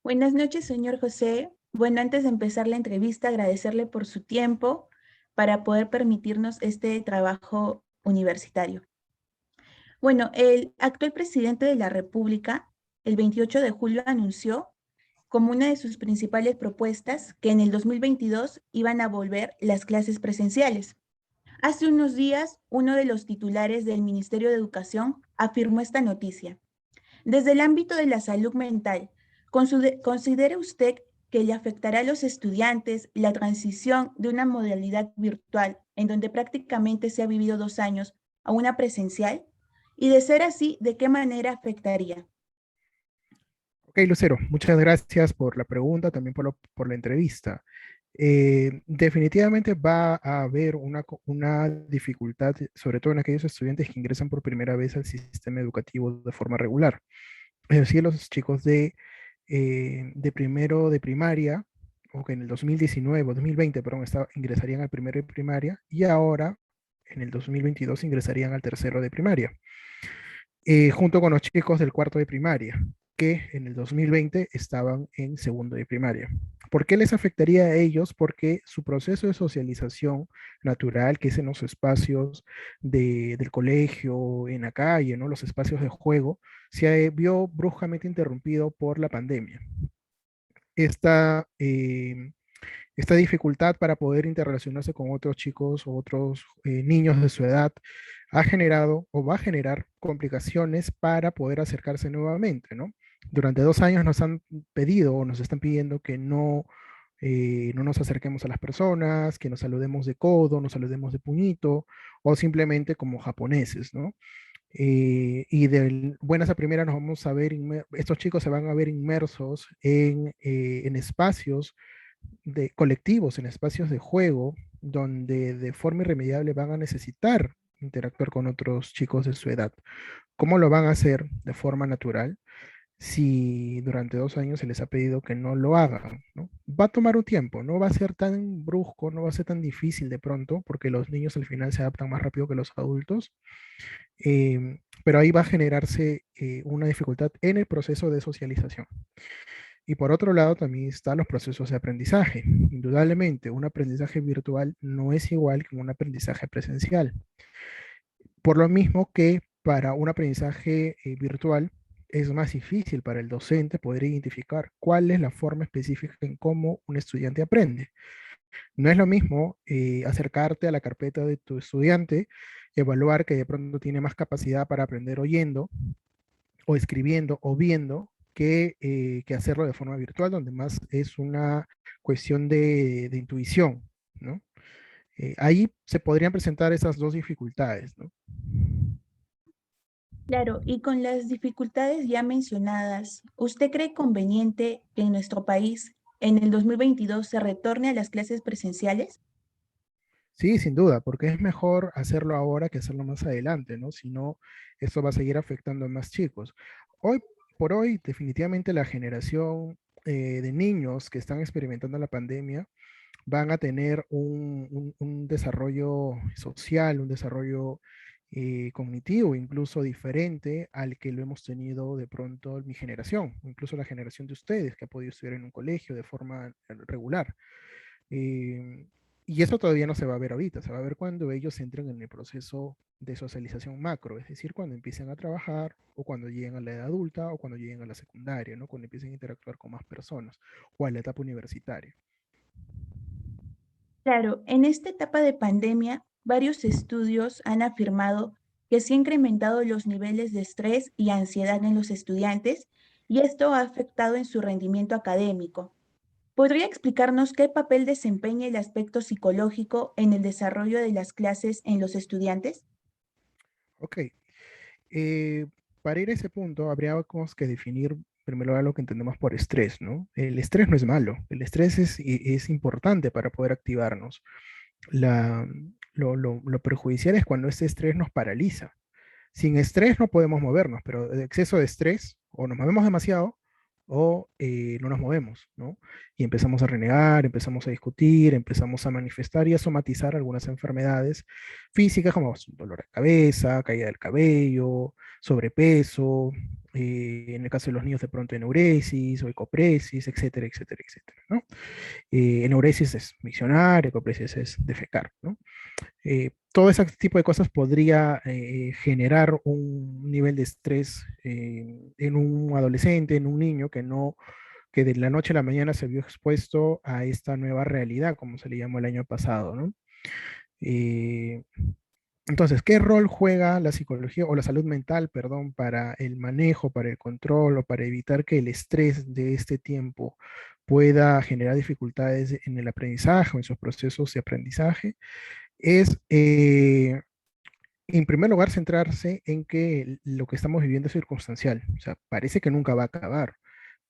Buenas noches, señor José. Bueno, antes de empezar la entrevista, agradecerle por su tiempo para poder permitirnos este trabajo universitario. Bueno, el actual presidente de la República, el 28 de julio, anunció como una de sus principales propuestas que en el 2022 iban a volver las clases presenciales. Hace unos días, uno de los titulares del Ministerio de Educación afirmó esta noticia. Desde el ámbito de la salud mental, ¿considera usted que le afectará a los estudiantes la transición de una modalidad virtual en donde prácticamente se ha vivido 2 años a una presencial? Y de ser así, ¿de qué manera afectaría? Ok, Lucero, muchas gracias por la pregunta, también por la entrevista. Definitivamente va a haber una dificultad, sobre todo en aquellos estudiantes que ingresan por primera vez al sistema educativo de forma regular. Es decir, los chicos de primero de primaria, o que en el 2019 o 2020, perdón, ingresarían al primero de primaria, y ahora en el 2022 ingresarían al tercero de primaria, junto con los chicos del cuarto de primaria, que en el 2020 estaban en segundo de primaria. ¿Por qué les afectaría a ellos? Porque su proceso de socialización natural, que es en los espacios del colegio, en la calle, ¿no? Los espacios de juego, se vio bruscamente interrumpido por la pandemia. Esta, esta dificultad para poder interrelacionarse con otros chicos o otros niños de su edad ha generado o va a generar complicaciones para poder acercarse nuevamente, ¿no? Durante 2 años nos han pedido o nos están pidiendo que no nos acerquemos a las personas, que nos saludemos de codo, nos saludemos de puñito o simplemente como japoneses, ¿no? Y de buenas a primeras nos vamos a ver, estos chicos se van a ver inmersos en espacios de colectivos, en espacios de juego, donde de forma irremediable van a necesitar interactuar con otros chicos de su edad. ¿Cómo lo van a hacer de forma natural si durante 2 años se les ha pedido que no lo hagan, ¿no? Va a tomar un tiempo, no va a ser tan brusco, no va a ser tan difícil de pronto, porque los niños al final se adaptan más rápido que los adultos, pero ahí va a generarse una dificultad en el proceso de socialización. Y por otro lado, también están los procesos de aprendizaje. Indudablemente, un aprendizaje virtual no es igual que un aprendizaje presencial. Por lo mismo que para un aprendizaje virtual es más difícil para el docente poder identificar cuál es la forma específica en cómo un estudiante aprende. No es lo mismo acercarte a la carpeta de tu estudiante, evaluar que de pronto tiene más capacidad para aprender oyendo o escribiendo o viendo que hacerlo de forma virtual, donde más es una cuestión de intuición, ¿no? Ahí se podrían presentar esas dos dificultades, ¿no? Claro, y con las dificultades ya mencionadas, ¿usted cree conveniente que en nuestro país en el 2022 se retorne a las clases presenciales? Sí, sin duda, porque es mejor hacerlo ahora que hacerlo más adelante, ¿no? Si no, esto va a seguir afectando a más chicos. Hoy por hoy, definitivamente la generación de niños que están experimentando la pandemia van a tener un desarrollo social, un desarrollo cognitivo, incluso diferente al que lo hemos tenido de pronto en mi generación, incluso la generación de ustedes que ha podido estudiar en un colegio de forma regular. Eh, y eso todavía no se va a ver ahorita, se va a ver cuando ellos entren en el proceso de socialización macro, es decir, cuando empiecen a trabajar o cuando lleguen a la edad adulta o cuando lleguen a la secundaria, ¿no? Cuando empiecen a interactuar con más personas o a la etapa universitaria. Claro, en esta etapa de pandemia, varios estudios han afirmado que se han incrementado los niveles de estrés y ansiedad en los estudiantes y esto ha afectado en su rendimiento académico. ¿Podría explicarnos qué papel desempeña el aspecto psicológico en el desarrollo de las clases en los estudiantes? Ok, eh, para ir a ese punto, habríamos que definir primero lo que entendemos por estrés, ¿no? El estrés no es malo, el estrés es importante para poder activarnos. La, lo perjudicial es cuando ese estrés nos paraliza. Sin estrés no podemos movernos, pero de exceso de estrés o nos movemos demasiado o no nos movemos, ¿no? Y empezamos a renegar, empezamos a discutir, empezamos a manifestar y a somatizar algunas enfermedades físicas como dolor de cabeza, caída del cabello, sobrepeso, En el caso de los niños, de pronto enuresis o ecopresis, etcétera, etcétera, etcétera, ¿no? Enuresis es miccionar, ecopresis es defecar, ¿no? Todo ese tipo de cosas podría generar un nivel de estrés en un adolescente, en un niño que de la noche a la mañana se vio expuesto a esta nueva realidad, como se le llamó el año pasado, ¿no? Eh, entonces, ¿qué rol juega la psicología o la salud mental, perdón, para el manejo, para el control o para evitar que el estrés de este tiempo pueda generar dificultades en el aprendizaje o en sus procesos de aprendizaje? Es, en primer lugar, centrarse en que lo que estamos viviendo es circunstancial. O sea, parece que nunca va a acabar,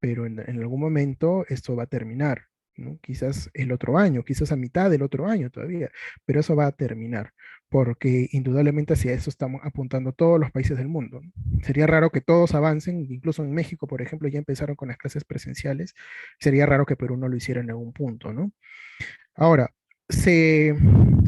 pero en algún momento esto va a terminar, ¿no? Quizás el otro año, quizás a mitad del otro año todavía, pero eso va a terminar, porque indudablemente hacia eso estamos apuntando todos los países del mundo, ¿no? Sería raro que todos avancen, incluso en México, por ejemplo, ya empezaron con las clases presenciales, sería raro que Perú no lo hiciera en algún punto, ¿no? Ahora, se,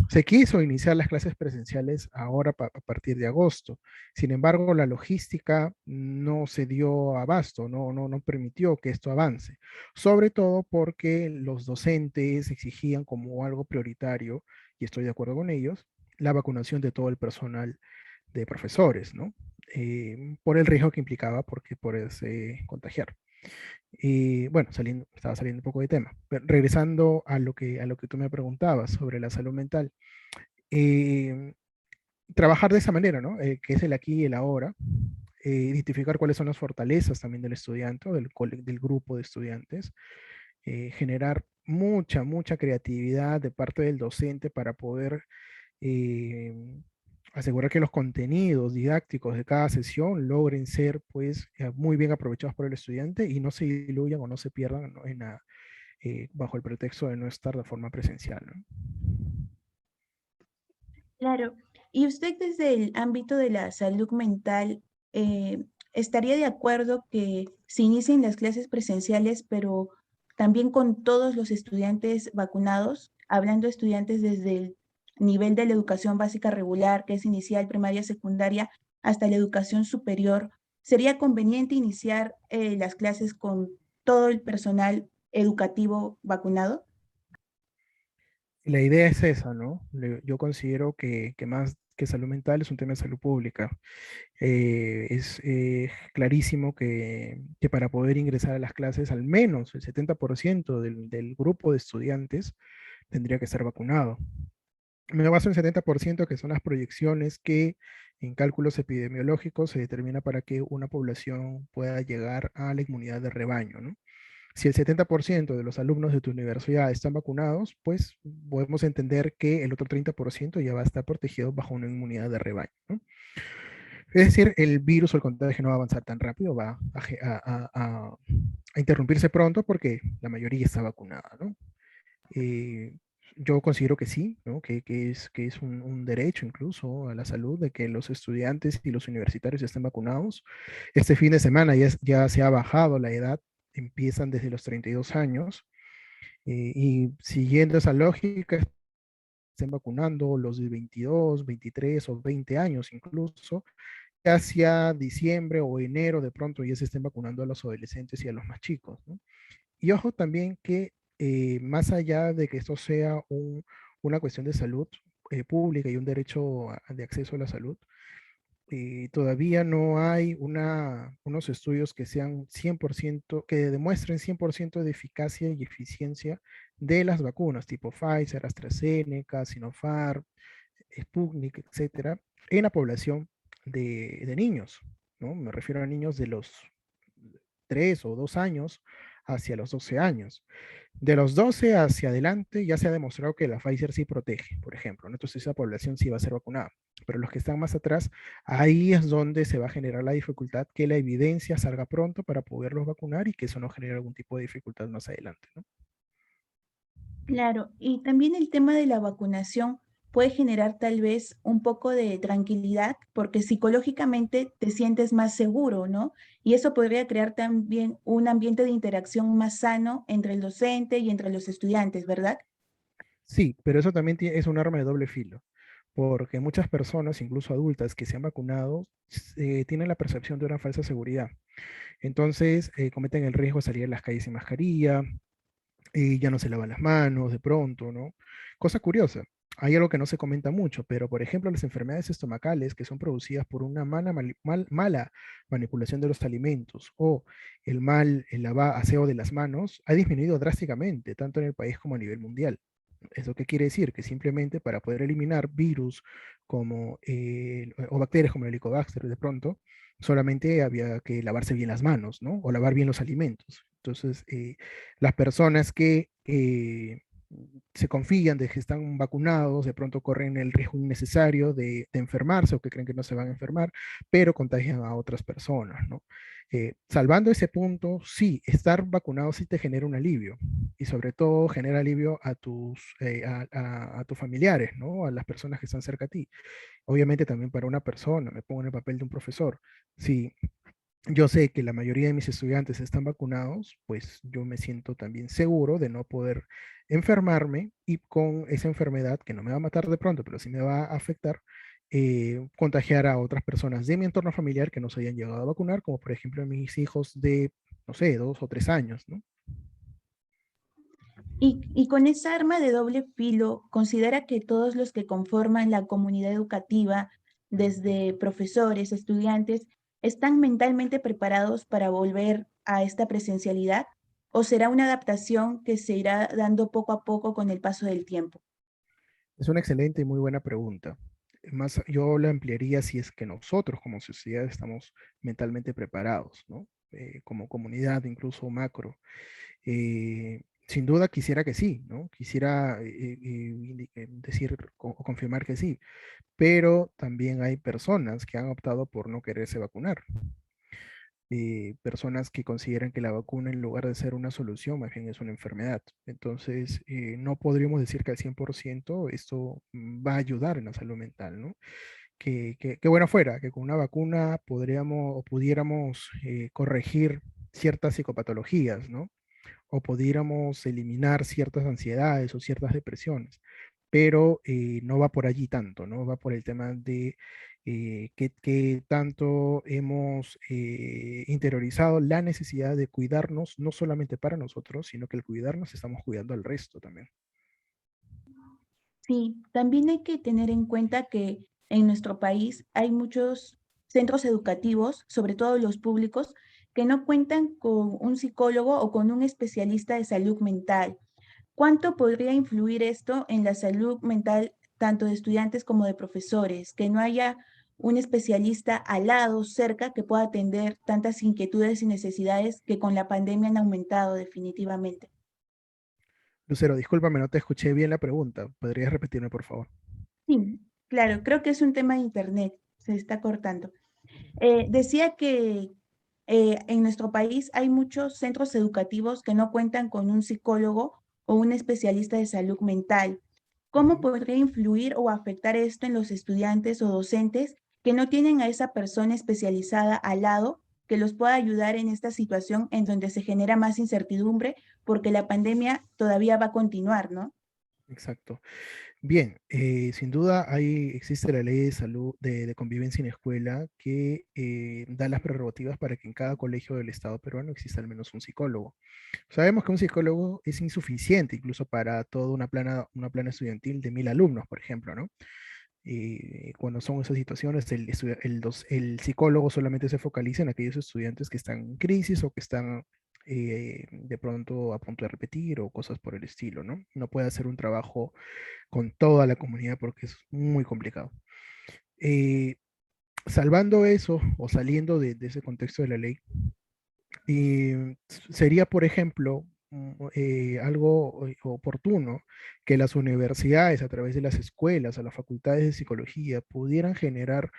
se quiso iniciar las clases presenciales ahora a partir de agosto. Sin embargo, la logística no se dio abasto, no permitió que esto avance. Sobre todo porque los docentes exigían como algo prioritario, y estoy de acuerdo con ellos, la vacunación de todo el personal de profesores, ¿no? Por el riesgo que implicaba porque poderse contagiar. Y bueno, estaba saliendo un poco de tema, pero regresando a lo que tú me preguntabas sobre la salud mental, eh, trabajar de esa manera, ¿no? Que es el aquí y el ahora, identificar cuáles son las fortalezas también del estudiante o del grupo de estudiantes, generar mucha creatividad de parte del docente para poder eh, asegurar que los contenidos didácticos de cada sesión logren ser pues muy bien aprovechados por el estudiante y no se diluyan o no se pierdan, ¿no? Bajo el pretexto de no estar de forma presencial, ¿no? Claro. ¿Y usted desde el ámbito de la salud mental estaría de acuerdo que se inicien las clases presenciales, pero también con todos los estudiantes vacunados, hablando de estudiantes desde el nivel de la educación básica regular, que es inicial, primaria, secundaria, hasta la educación superior? ¿Sería conveniente iniciar las clases con todo el personal educativo vacunado? La idea es esa, ¿no? Yo considero que más que salud mental es un tema de salud pública. Es clarísimo que para poder ingresar a las clases, al menos el 70% del grupo de estudiantes tendría que estar vacunado. Me baso en 70% que son las proyecciones que en cálculos epidemiológicos se determina para que una población pueda llegar a la inmunidad de rebaño, ¿no? Si el 70% de los alumnos de tu universidad están vacunados, pues podemos entender que el otro 30% ya va a estar protegido bajo una inmunidad de rebaño, ¿no? Es decir, el virus o el contagio no va a avanzar tan rápido, va a interrumpirse pronto porque la mayoría está vacunada, ¿no? Eh, yo considero que sí, ¿no? Que es un derecho incluso a la salud de que los estudiantes y los universitarios estén vacunados. Este fin de semana ya se ha bajado la edad, empiezan desde los 32 años y siguiendo esa lógica, estén vacunando los de 22, 23 o 20 años incluso, hacia diciembre o enero de pronto ya se estén vacunando a los adolescentes y a los más chicos, ¿no? Y ojo también que más allá de que esto sea una cuestión de salud pública y un derecho de acceso a la salud, todavía no hay unos estudios que sean 100%, que demuestren 100% de eficacia y eficiencia de las vacunas tipo Pfizer, AstraZeneca, Sinopharm, Sputnik, etcétera, en la población de niños, ¿no? Me refiero a niños de los 3 o 2 años hacia los 12 años. De los 12 hacia adelante ya se ha demostrado que la Pfizer sí protege, por ejemplo, ¿no? Entonces esa población sí va a ser vacunada. Pero los que están más atrás, ahí es donde se va a generar la dificultad que la evidencia salga pronto para poderlos vacunar y que eso no genere algún tipo de dificultad más adelante, ¿no? Claro, y también el tema de la vacunación puede generar tal vez un poco de tranquilidad porque psicológicamente te sientes más seguro, ¿no? Y eso podría crear también un ambiente de interacción más sano entre el docente y entre los estudiantes, ¿verdad? Sí, pero eso también es un arma de doble filo, porque muchas personas, incluso adultas que se han vacunado, tienen la percepción de una falsa seguridad. Entonces, cometen el riesgo de salir a las calles sin mascarilla, y ya no se lavan las manos de pronto, ¿no? Cosa curiosa. Hay algo que no se comenta mucho, pero por ejemplo las enfermedades estomacales que son producidas por una mala manipulación de los alimentos o el aseo de las manos ha disminuido drásticamente, tanto en el país como a nivel mundial. ¿Eso qué quiere decir? Que simplemente para poder eliminar virus como, o bacterias como el Helicobacter de pronto, solamente había que lavarse bien las manos, ¿no? O lavar bien los alimentos. Entonces, las personas que se confían de que están vacunados, de pronto corren el riesgo innecesario de enfermarse o que creen que no se van a enfermar, pero contagian a otras personas, ¿no? Salvando ese punto, sí, estar vacunado sí te genera un alivio y sobre todo genera alivio a a tus familiares, ¿no? A las personas que están cerca a ti. Obviamente también para una persona, me pongo en el papel de un profesor. Si yo sé que la mayoría de mis estudiantes están vacunados, pues yo me siento también seguro de no poder enfermarme y con esa enfermedad que no me va a matar de pronto, pero sí me va a afectar, contagiar a otras personas de mi entorno familiar que no se hayan llegado a vacunar, como por ejemplo mis hijos de, no sé, 2 o 3 años, ¿no? Y con esa arma de doble filo, ¿considera que todos los que conforman la comunidad educativa, desde profesores, estudiantes, están mentalmente preparados para volver a esta presencialidad? ¿O será una adaptación que se irá dando poco a poco con el paso del tiempo? Es una excelente y muy buena pregunta. Más, yo la ampliaría si es que nosotros como sociedad estamos mentalmente preparados, ¿no? Como comunidad, incluso macro. Sin duda quisiera que sí, ¿no? Quisiera decir o confirmar que sí, pero también hay personas que han optado por no quererse vacunar. Personas que consideran que la vacuna en lugar de ser una solución, más bien es una enfermedad. Entonces, no podríamos decir que al 100% esto va a ayudar en la salud mental, ¿no? Que bueno fuera, que con una vacuna podríamos o pudiéramos corregir ciertas psicopatologías, ¿no? O pudiéramos eliminar ciertas ansiedades o ciertas depresiones, pero no va por allí tanto, ¿no? Va por el tema de que tanto hemos interiorizado la necesidad de cuidarnos, no solamente para nosotros, sino que al cuidarnos estamos cuidando al resto también. Sí, también hay que tener en cuenta que en nuestro país hay muchos centros educativos, sobre todo los públicos, que no cuentan con un psicólogo o con un especialista de salud mental. ¿Cuánto podría influir esto en la salud mental tanto de estudiantes como de profesores? Que no haya un especialista al lado, cerca, que pueda atender tantas inquietudes y necesidades que con la pandemia han aumentado definitivamente. Lucero, discúlpame, no te escuché bien la pregunta. ¿Podrías repetirme, por favor? Sí, claro, creo que es un tema de internet, se está cortando. Decía que en nuestro país hay muchos centros educativos que no cuentan con un psicólogo o un especialista de salud mental. ¿Cómo Ujú. podría influir o afectar esto en los estudiantes o docentes que no tienen a esa persona especializada al lado que los pueda ayudar en esta situación en donde se genera más incertidumbre porque la pandemia todavía va a continuar, ¿no? Exacto. Bien, sin duda existe la ley de salud de convivencia en escuela que da las prerrogativas para que en cada colegio del Estado peruano exista al menos un psicólogo. Sabemos que un psicólogo es insuficiente incluso para toda una plana estudiantil de 1.000 alumnos, por ejemplo, ¿no? Cuando son esas situaciones, el psicólogo solamente se focaliza en aquellos estudiantes que están en crisis o que están de pronto a punto de repetir o cosas por el estilo, ¿no? No puede hacer un trabajo con toda la comunidad porque es muy complicado. Eh, Salvando eso o saliendo de ese contexto de la ley, sería, por ejemplo, algo oportuno que las universidades, a través de las escuelas, a las facultades de psicología, pudieran generar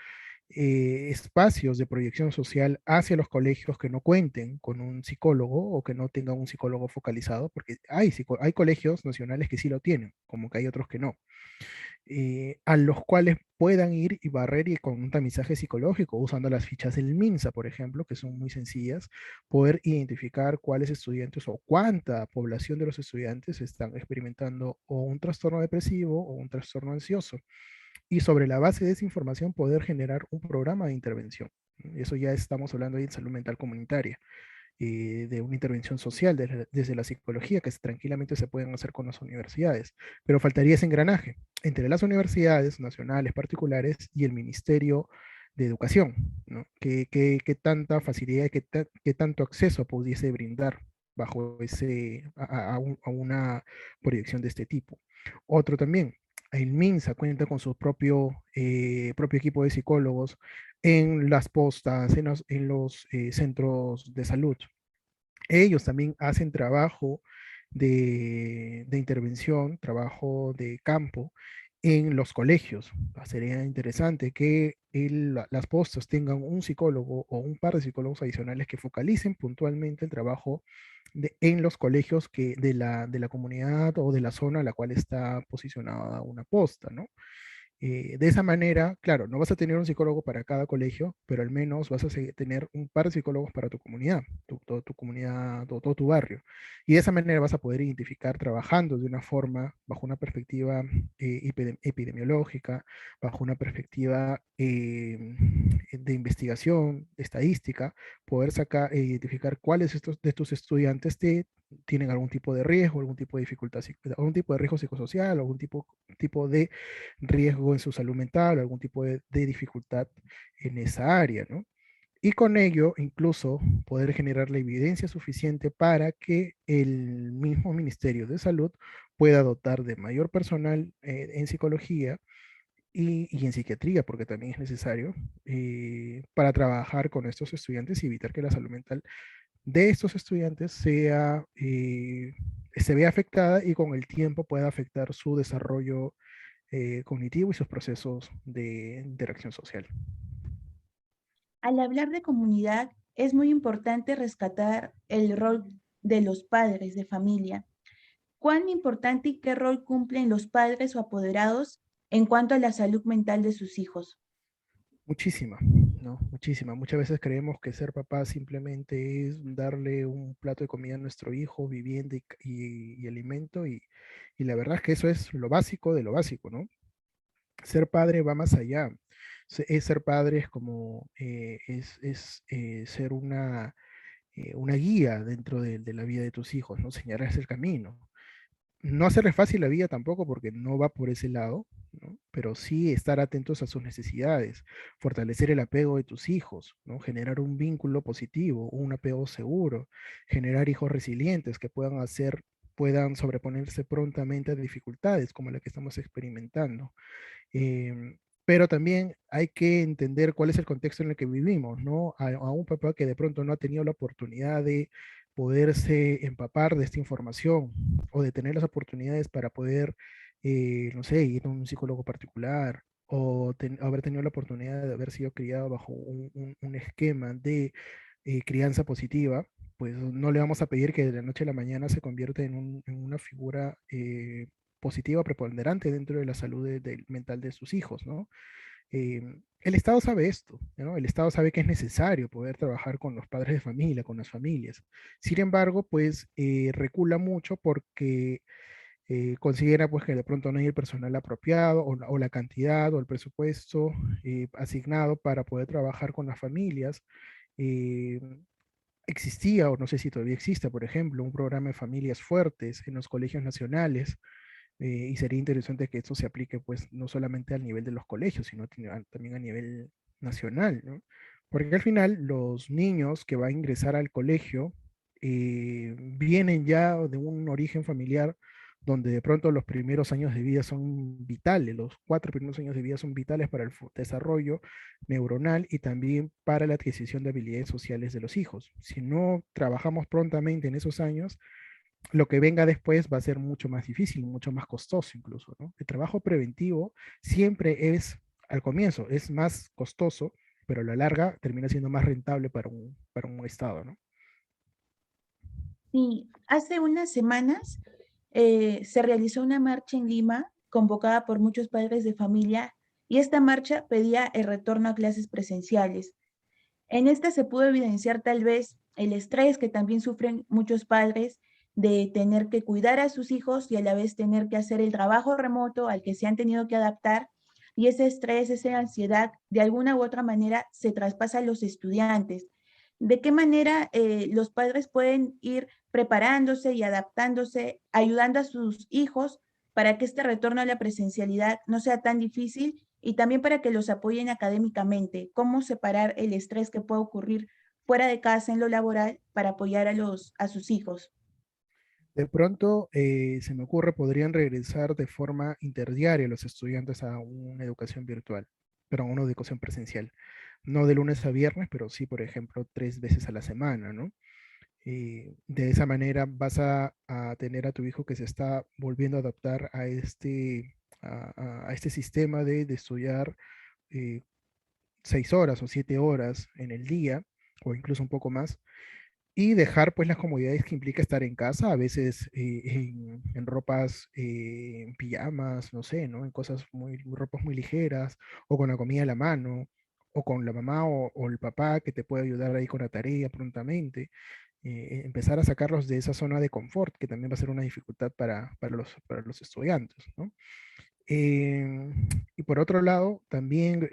espacios de proyección social hacia los colegios que no cuenten con un psicólogo o que no tengan un psicólogo focalizado, porque hay colegios nacionales que sí lo tienen, como que hay otros que no, a los cuales puedan ir y barrer y con un tamizaje psicológico, usando las fichas del MINSA, por ejemplo, que son muy sencillas, poder identificar cuáles estudiantes o cuánta población de los estudiantes están experimentando o un trastorno depresivo o un trastorno ansioso. y sobre la base de esa información poder generar un programa de intervención. Eso ya estamos hablando ahí de salud mental comunitaria, de una intervención social desde la psicología que tranquilamente se pueden hacer con las universidades. Pero faltaría ese engranaje entre las universidades nacionales, particulares y el Ministerio de Educación, ¿no? ¿Qué tanta facilidad, qué tanto acceso pudiese brindar bajo a una proyección de este tipo? Otro también, el MINSA cuenta con su propio equipo de psicólogos en las postas, en los centros de salud. Ellos también hacen trabajo de intervención, trabajo de campo en los colegios. Sería interesante que las postas tengan un psicólogo o un par de psicólogos adicionales que focalicen puntualmente el trabajo en los colegios de la comunidad o de la zona a la cual está posicionada una posta, ¿no? De esa manera, claro, no vas a tener un psicólogo para cada colegio, pero al menos vas a tener un par de psicólogos para tu comunidad, toda tu comunidad, todo tu barrio. Y de esa manera vas a poder identificar trabajando de una forma, bajo una perspectiva epidemiológica, bajo una perspectiva de investigación, estadística, poder sacar, identificar cuáles de tus estudiantes tienen algún tipo de riesgo, algún tipo de dificultad, algún tipo de riesgo psicosocial, algún tipo de riesgo en su salud mental o algún tipo de dificultad en esa área, ¿no? Y con ello, incluso, poder generar la evidencia suficiente para que el mismo Ministerio de Salud pueda dotar de mayor personal en psicología y en psiquiatría, porque también es necesario, para trabajar con estos estudiantes y evitar que la salud mental de estos estudiantes se vea afectada y con el tiempo pueda afectar su desarrollo cognitivo y sus procesos de interacción social. Al hablar de comunidad, es muy importante rescatar el rol de los padres de familia. ¿Cuán importante y qué rol cumplen los padres o apoderados en cuanto a la salud mental de sus hijos? Muchísima, ¿no? Muchísima. Muchas veces creemos que ser papá simplemente es darle un plato de comida a nuestro hijo, vivienda y alimento, y la verdad es que eso es lo básico de lo básico, ¿no? Ser padre va más allá. Ser padre es como, ser una guía dentro de la vida de tus hijos, ¿no? Señalarles el camino. No hacerles fácil la vida tampoco porque no va por ese lado, ¿no? Pero sí estar atentos a sus necesidades, fortalecer el apego de tus hijos, ¿no? Generar un vínculo positivo, un apego seguro, generar hijos resilientes que puedan sobreponerse prontamente a dificultades como la que estamos experimentando. Pero también hay que entender cuál es el contexto en el que vivimos, ¿no? A un papá que de pronto no ha tenido la oportunidad de poderse empapar de esta información o de tener las oportunidades para poder, no sé, ir a un psicólogo particular o haber tenido la oportunidad de haber sido criado bajo un esquema de crianza positiva, pues no le vamos a pedir que de la noche a la mañana se convierta en una figura positiva, preponderante dentro de la salud mental de sus hijos, ¿no? El Estado sabe esto, ¿no? El Estado sabe que es necesario poder trabajar con los padres de familia, con las familias. Sin embargo, pues recula mucho porque considera pues que de pronto no hay el personal apropiado o la cantidad o el presupuesto asignado para poder trabajar con las familias. Eh, Existía, o no sé si todavía existe, por ejemplo, un programa de familias fuertes en los colegios nacionales, y sería interesante que esto se aplique pues no solamente al nivel de los colegios, sino también a nivel nacional, ¿no? Porque al final los niños que van a ingresar al colegio vienen ya de un origen familiar donde de pronto los primeros años de vida son vitales, los 4 primeros años de vida son vitales para el desarrollo neuronal y también para la adquisición de habilidades sociales de los hijos. Si no trabajamos prontamente en esos años, lo que venga después va a ser mucho más difícil, mucho más costoso incluso, ¿no? El trabajo preventivo siempre es, al comienzo, es más costoso, pero a la larga termina siendo más rentable para un Estado, ¿no? Sí, hace unas semanas se realizó una marcha en Lima convocada por muchos padres de familia y esta marcha pedía el retorno a clases presenciales. En esta se pudo evidenciar tal vez el estrés que también sufren muchos padres de tener que cuidar a sus hijos y a la vez tener que hacer el trabajo remoto al que se han tenido que adaptar y ese estrés, esa ansiedad, de alguna u otra manera se traspasa a los estudiantes. ¿De qué manera los padres pueden ir preparándose y adaptándose, ayudando a sus hijos para que este retorno a la presencialidad no sea tan difícil y también para que los apoyen académicamente? ¿Cómo separar el estrés que puede ocurrir fuera de casa en lo laboral para apoyar a sus hijos? De pronto, se me ocurre, podrían regresar de forma interdiaria los estudiantes a una educación virtual, pero a una educación presencial. No de lunes a viernes, pero sí, por ejemplo, 3 veces a la semana, ¿no? De esa manera vas a tener a tu hijo que se está volviendo a adaptar a a este sistema de estudiar eh, 6 horas o 7 horas en el día, o incluso un poco más, y dejar pues las comodidades que implica estar en casa, a veces en ropas, en pijamas, no sé, ¿no? En cosas ropas muy ligeras, o con la comida a la mano, o con la mamá o el papá que te puede ayudar ahí con la tarea prontamente. Empezar a sacarlos de esa zona de confort, que también va a ser una dificultad para los estudiantes, ¿no? Eh, y por otro lado, también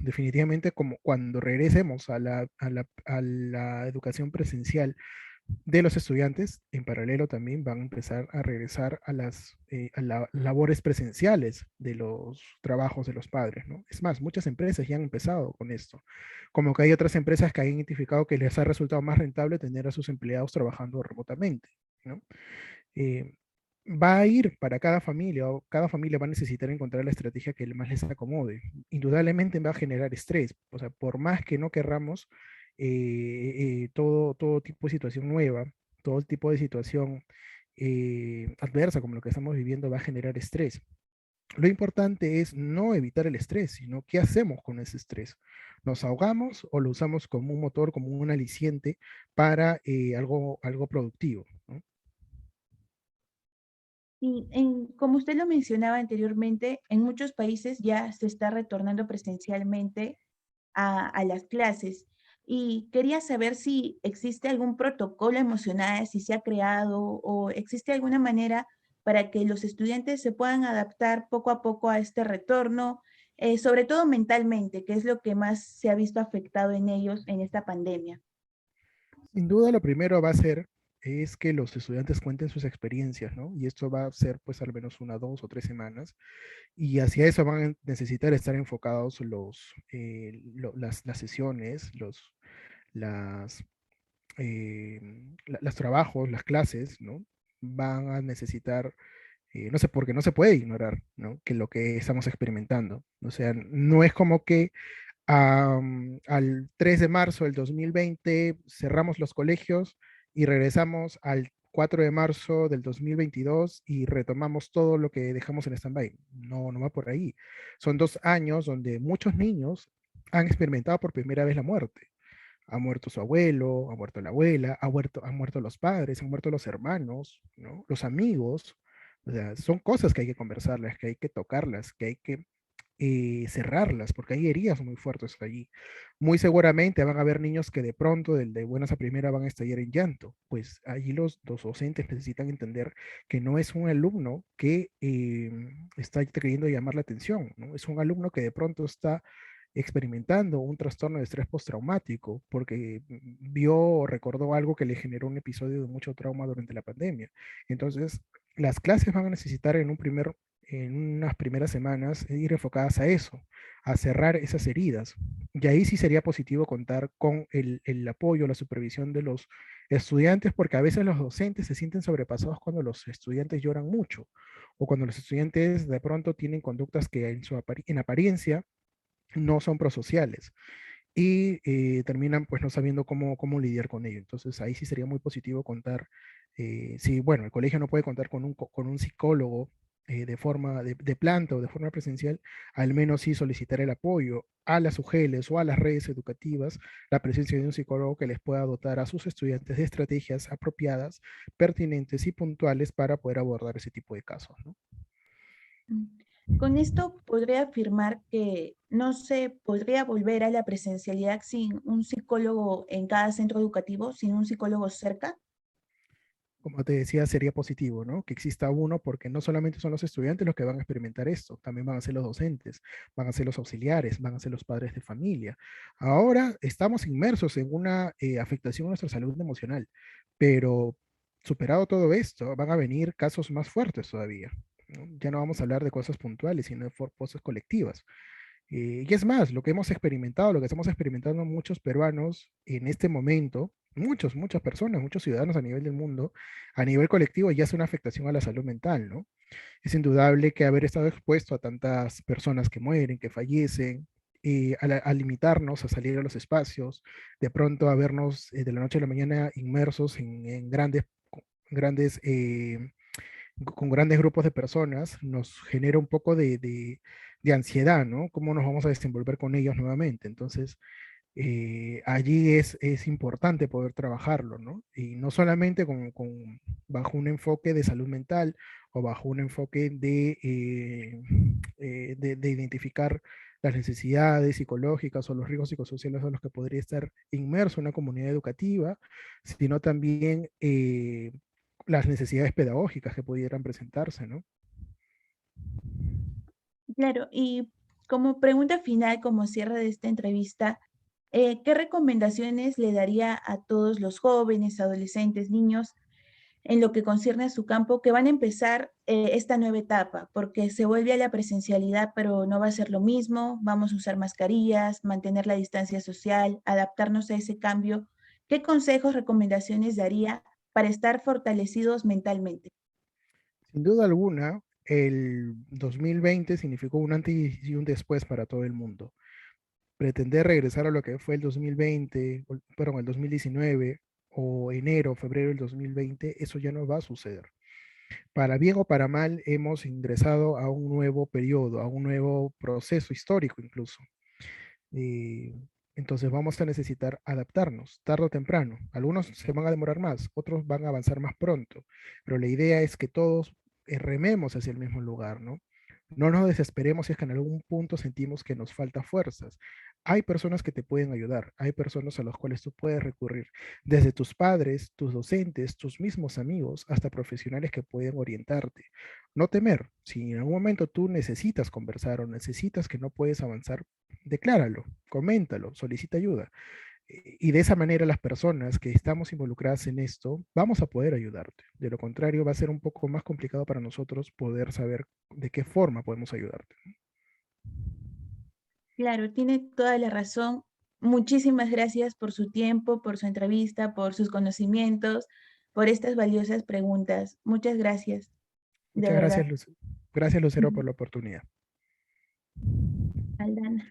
definitivamente como cuando regresemos a la educación presencial de los estudiantes, en paralelo también van a empezar a regresar a las labores presenciales de los trabajos de los padres, ¿no? Es más, muchas empresas ya han empezado con esto, como que hay otras empresas que han identificado que les ha resultado más rentable tener a sus empleados trabajando remotamente, ¿no? eh, Va a ir para cada familia, o cada familia va a necesitar encontrar la estrategia que más les acomode. Indudablemente va a generar estrés, o sea, por más que no querramos, todo tipo de situación nueva, todo tipo de situación adversa como lo que estamos viviendo va a generar estrés. Lo importante es no evitar el estrés, sino qué hacemos con ese estrés. ¿Nos ahogamos o lo usamos como un motor, como un aliciente para algo productivo, ¿no? Y como usted lo mencionaba anteriormente, en muchos países ya se está retornando presencialmente a las clases. Y quería saber si existe algún protocolo emocional, si se ha creado o existe alguna manera para que los estudiantes se puedan adaptar poco a poco a este retorno, sobre todo mentalmente, que es lo que más se ha visto afectado en ellos en esta pandemia. Sin duda, lo primero va a ser es que los estudiantes cuenten sus experiencias, ¿no? Y esto va a ser pues al menos 1, 2 o 3 semanas. Y hacia eso van a necesitar estar enfocados las sesiones, las, los trabajos, las clases, ¿no? Van a necesitar, no sé, porque no se puede ignorar, ¿no? Que lo que estamos experimentando. O sea, no es como que al 3 de marzo del 2020 cerramos los colegios y regresamos al 4 de marzo del 2022 y retomamos todo lo que dejamos en stand-by. No, no va por ahí. Son 2 años donde muchos niños han experimentado por primera vez la muerte. Ha muerto su abuelo, ha muerto la abuela, han muerto los padres, han muerto los hermanos, ¿no? Los amigos. O sea, son cosas que hay que conversarlas, que hay que tocarlas, que hay que cerrarlas, porque hay heridas muy fuertes allí. Muy seguramente van a haber niños que de pronto, de buenas a primera, van a estallar en llanto. Pues allí los docentes necesitan entender que no es un alumno que está queriendo llamar la atención, ¿no? Es un alumno que de pronto está experimentando un trastorno de estrés postraumático porque vio o recordó algo que le generó un episodio de mucho trauma durante la pandemia. Entonces, las clases van a necesitar en unas primeras semanas ir enfocadas a eso, a cerrar esas heridas. Y ahí sí sería positivo contar con el apoyo, la supervisión de los estudiantes, porque a veces los docentes se sienten sobrepasados cuando los estudiantes lloran mucho o cuando los estudiantes de pronto tienen conductas que en apariencia no son prosociales y terminan pues no sabiendo cómo lidiar con ello. Entonces ahí sí sería muy positivo contar, si bueno, el colegio no puede contar con un psicólogo de forma de planta o de forma presencial, al menos sí solicitar el apoyo a las UGELs o a las redes educativas, la presencia de un psicólogo que les pueda dotar a sus estudiantes de estrategias apropiadas, pertinentes y puntuales para poder abordar ese tipo de casos, ¿no? Mm. Con esto podría afirmar que no se podría volver a la presencialidad sin un psicólogo en cada centro educativo, sin un psicólogo cerca. como te decía, sería positivo, ¿no? Que exista uno, porque no solamente son los estudiantes los que van a experimentar esto, también van a ser los docentes, van a ser los auxiliares, van a ser los padres de familia. Ahora estamos inmersos en una afectación a nuestra salud emocional, pero superado todo esto, van a venir casos más fuertes todavía, ¿no? Ya no vamos a hablar de cosas puntuales, sino de cosas colectivas. Y es más, lo que hemos experimentado, lo que estamos experimentando muchos peruanos en este momento, muchas personas, muchos ciudadanos a nivel del mundo, a nivel colectivo, ya es una afectación a la salud mental, ¿no? Es indudable que haber estado expuesto a tantas personas que mueren, que fallecen, a limitarnos a salir a los espacios, de pronto a vernos de la noche a la mañana inmersos en grandes con grandes grupos de personas, nos genera un poco de ansiedad, ¿no? ¿Cómo nos vamos a desenvolver con ellos nuevamente? Entonces, allí es importante poder trabajarlo, ¿no? Y no solamente bajo un enfoque de salud mental o bajo un enfoque de identificar las necesidades psicológicas o los riesgos psicosociales a los que podría estar inmerso una comunidad educativa, sino también las necesidades pedagógicas que pudieran presentarse, ¿no? Claro, y como pregunta final, como cierre de esta entrevista, ¿qué recomendaciones le daría a todos los jóvenes, adolescentes, niños en lo que concierne a su campo que van a empezar esta nueva etapa? Porque se vuelve a la presencialidad, pero no va a ser lo mismo. Vamos a usar mascarillas, mantener la distancia social, adaptarnos a ese cambio. ¿Qué consejos, recomendaciones daría para estar fortalecidos mentalmente? Sin duda alguna, el 2020 significó un antes y un después para todo el mundo. Pretender regresar a lo que fue el 2020, perdón, el 2019 o enero, febrero del 2020, eso ya no va a suceder. Para bien o para mal, hemos ingresado a un nuevo periodo, a un nuevo proceso histórico incluso. Eh, entonces vamos a necesitar adaptarnos tarde o temprano. Algunos se van a demorar más, otros van a avanzar más pronto, pero la idea es que todos rememos hacia el mismo lugar, ¿no? No nos desesperemos si es que en algún punto sentimos que nos falta fuerzas. Hay personas que te pueden ayudar, hay personas a las cuales tú puedes recurrir, desde tus padres, tus docentes, tus mismos amigos, hasta profesionales que pueden orientarte. No temer, si en algún momento tú necesitas conversar o necesitas que no puedes avanzar, decláralo, coméntalo, solicita ayuda. Y de esa manera las personas que estamos involucradas en esto vamos a poder ayudarte. De lo contrario, va a ser un poco más complicado para nosotros poder saber de qué forma podemos ayudarte. Claro, tiene toda la razón. Muchísimas gracias por su tiempo, por su entrevista, por sus conocimientos, por estas valiosas preguntas. Muchas gracias, de Muchas gracias, verdad. Gracias, Lucero, por la oportunidad. Aldana.